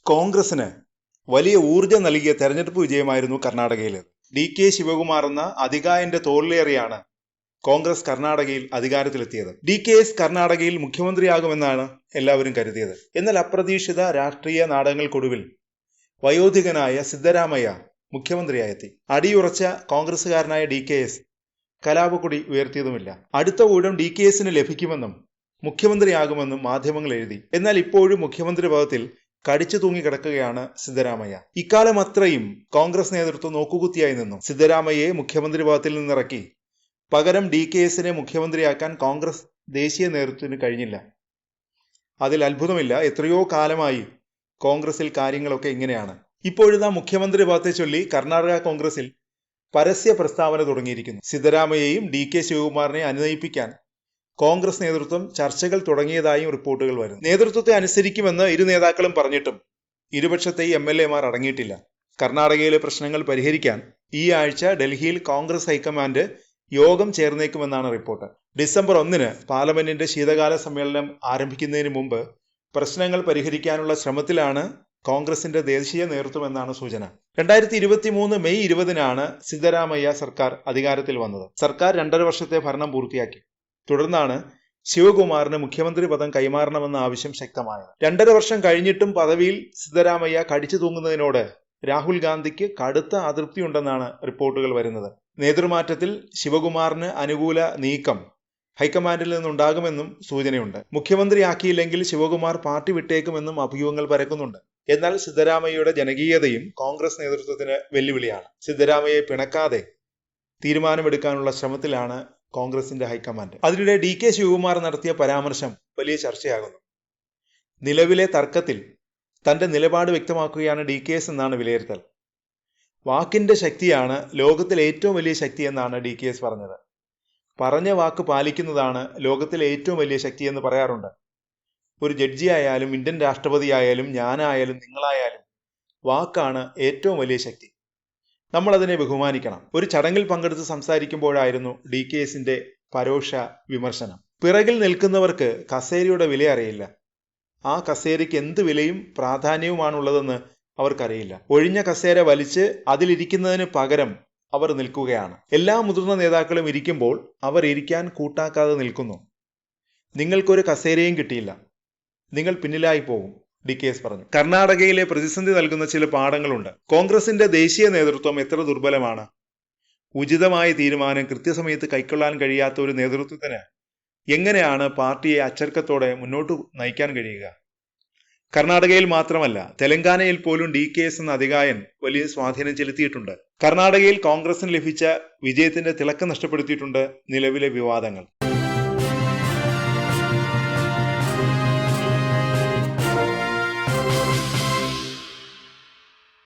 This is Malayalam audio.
കോൺഗ്രസിന് വലിയ ഊർജം നൽകിയ തെരഞ്ഞെടുപ്പ് വിജയമായിരുന്നു കർണാടകയിൽ. DK ശിവകുമാർ എന്ന അതികായന്റെ തോളിലേറിയാണ് കോൺഗ്രസ് കർണാടകയിൽ അധികാരത്തിലെത്തിയത്. DKS കർണാടകയിൽ മുഖ്യമന്ത്രിയാകുമെന്നാണ് എല്ലാവരും കരുതിയത്. എന്നാൽ അപ്രതീക്ഷിത രാഷ്ട്രീയ നാടകങ്ങൾക്കൊടുവിൽ വയോധികനായ സിദ്ധരാമയ്യ മുഖ്യമന്ത്രിയായെത്തി. അടിയുറച്ച കോൺഗ്രസുകാരനായ DKS കലാപക്കൊടി ഉയർത്തിയതുമില്ല. അടുത്ത ഊഴം DKSന് ലഭിക്കുമെന്നും മുഖ്യമന്ത്രിയാകുമെന്നും മാധ്യമങ്ങൾ എഴുതി. എന്നാൽ ഇപ്പോഴും മുഖ്യമന്ത്രി പദത്തിൽ കടിച്ചു തൂങ്ങി കിടക്കുകയാണ് സിദ്ധരാമയ്യ. ഇക്കാലം അത്രയും കോൺഗ്രസ് നേതൃത്വം നോക്കുകുത്തിയായി നിന്നു. സിദ്ധരാമയ്യയെ മുഖ്യമന്ത്രി പദത്തിൽ നിന്നിറക്കി പകരം DKSനെ മുഖ്യമന്ത്രിയാക്കാൻ കോൺഗ്രസ് ദേശീയ നേതൃത്വത്തിന് കഴിഞ്ഞില്ല. അതിൽ അത്ഭുതമില്ല. എത്രയോ കാലമായി കോൺഗ്രസിൽ കാര്യങ്ങളൊക്കെ ഇങ്ങനെയാണ്. ഇപ്പോഴിതാ മുഖ്യമന്ത്രി പദത്തെ ചൊല്ലി കർണാടക കോൺഗ്രസിൽ പരസ്യ പ്രസ്താവന തുടങ്ങിയിരിക്കുന്നു. സിദ്ധരാമയ്യയും DK ശിവകുമാറിനെ അനുനയിപ്പിക്കാൻ കോൺഗ്രസ് നേതൃത്വം ചർച്ചകൾ തുടങ്ങിയതായും റിപ്പോർട്ടുകൾ വരുന്നു. നേതൃത്വത്തെ അനുസരിക്കുമെന്ന് ഇരു നേതാക്കളും പറഞ്ഞിട്ടും ഇരുപക്ഷത്തെയും MLA മാർ അടങ്ങിയിട്ടില്ല. കർണാടകയിലെ പ്രശ്നങ്ങൾ പരിഹരിക്കാൻ ഈ ആഴ്ച ഡൽഹിയിൽ കോൺഗ്രസ് ഹൈക്കമാൻഡ് യോഗം ചേർന്നേക്കുമെന്നാണ് റിപ്പോർട്ട്. ഡിസംബർ 1 പാർലമെന്റിന്റെ ശീതകാല സമ്മേളനം ആരംഭിക്കുന്നതിന് മുമ്പ് പ്രശ്നങ്ങൾ പരിഹരിക്കാനുള്ള ശ്രമത്തിലാണ് കോൺഗ്രസിന്റെ ദേശീയ നേതൃത്വം എന്നാണ് സൂചന. 2023 മെയ് 20 സിദ്ധരാമയ്യ സർക്കാർ അധികാരത്തിൽ വന്നത്. സർക്കാർ 2.5 വർഷത്തെ ഭരണം പൂർത്തിയാക്കി. തുടർന്നാണ് ശിവകുമാറിന് മുഖ്യമന്ത്രി പദം കൈമാറണമെന്ന ആവശ്യം ശക്തമായത്. 2.5 വർഷം കഴിഞ്ഞിട്ടും പദവിയിൽ സിദ്ധരാമയ്യ കടിച്ചു തൂങ്ങുന്നതിനോട് രാഹുൽ ഗാന്ധിക്ക് കടുത്ത അതൃപ്തിയുണ്ടെന്നാണ് റിപ്പോർട്ടുകൾ വരുന്നത്. നേതൃമാറ്റത്തിൽ ശിവകുമാറിന് അനുകൂല നീക്കം ഹൈക്കമാൻഡിൽ നിന്നുണ്ടാകുമെന്നും സൂചനയുണ്ട്. മുഖ്യമന്ത്രിയാക്കിയില്ലെങ്കിൽ ശിവകുമാർ പാർട്ടി വിട്ടേക്കുമെന്നും അഭ്യൂഹങ്ങൾ പരക്കുന്നുണ്ട്. എന്നാൽ സിദ്ധരാമയ്യയുടെ ജനകീയതയും കോൺഗ്രസ് നേതൃത്വത്തിന് വെല്ലുവിളിയാണ്. സിദ്ധരാമയ്യയെ പിണക്കാതെ തീരുമാനമെടുക്കാനുള്ള ശ്രമത്തിലാണ് കോൺഗ്രസിന്റെ ഹൈക്കമാൻഡ്. അതിനിടെ DK ശിവകുമാർ നടത്തിയ പരാമർശം വലിയ ചർച്ചയാകുന്നു. നിലവിലെ തർക്കത്തിൽ തന്റെ നിലപാട് വ്യക്തമാക്കുകയാണ് DKS എന്നാണ് വിലയിരുത്തൽ. വാക്കിന്റെ ശക്തിയാണ് ലോകത്തിലെ ഏറ്റവും വലിയ ശക്തി എന്നാണ് DKS പറഞ്ഞത്. പറഞ്ഞ വാക്ക് പാലിക്കുന്നതാണ് ലോകത്തിലെ ഏറ്റവും വലിയ ശക്തിയെന്ന് പറയാറുണ്ട്. ഒരു ജഡ്ജി ആയാലും ഇന്ത്യൻ രാഷ്ട്രപതി ആയാലും ഞാനായാലും നിങ്ങളായാലും വാക്കാണ് ഏറ്റവും വലിയ ശക്തി. നമ്മൾ അതിനെ ബഹുമാനിക്കണം. ഒരു ചടങ്ങിൽ പങ്കെടുത്ത് സംസാരിക്കുമ്പോഴായിരുന്നു DKSന്റെ പരോക്ഷ വിമർശനം. പിറകിൽ നിൽക്കുന്നവർക്ക് കസേരയുടെ വില അറിയില്ല. ആ കസേരയ്ക്ക് എന്ത് വിലയും പ്രാധാന്യവുമാണുള്ളതെന്ന് അവർക്കറിയില്ല. ഒഴിഞ്ഞ കസേര വലിച്ച് അതിലിരിക്കുന്നതിന് പകരം അവർ നിൽക്കുകയാണ്. എല്ലാ മുതിർന്ന നേതാക്കളും ഇരിക്കുമ്പോൾ അവർ ഇരിക്കാൻ കൂട്ടാക്കാതെ നിൽക്കുന്നു. നിങ്ങൾക്കൊരു കസേരയും കിട്ടിയില്ല, നിങ്ങൾ പിന്നിലായി പോകും, DKS പറഞ്ഞു. കർണാടകയിലെ പ്രതിസന്ധി നൽകുന്ന ചില പാഠങ്ങളുണ്ട്. കോൺഗ്രസിന്റെ ദേശീയ നേതൃത്വം എത്ര ദുർബലമാണ്. ഉചിതമായ തീരുമാനം കൃത്യസമയത്ത് കൈക്കൊള്ളാൻ കഴിയാത്ത ഒരു നേതൃത്വത്തിന് എങ്ങനെയാണ് പാർട്ടിയെ അച്ചടക്കത്തോടെ മുന്നോട്ട് നയിക്കാൻ കഴിയുക? കർണാടകയിൽ മാത്രമല്ല, തെലങ്കാനയിൽ പോലും DKS എന്ന അതികായൻ വലിയ സ്വാധീനം ചെലുത്തിയിട്ടുണ്ട്. കർണാടകയിൽ കോൺഗ്രസിന് ലഭിച്ച വിജയത്തിന്റെ തിളക്കം നഷ്ടപ്പെടുത്തിയിട്ടുണ്ട് നിലവിലെ വിവാദങ്ങൾ.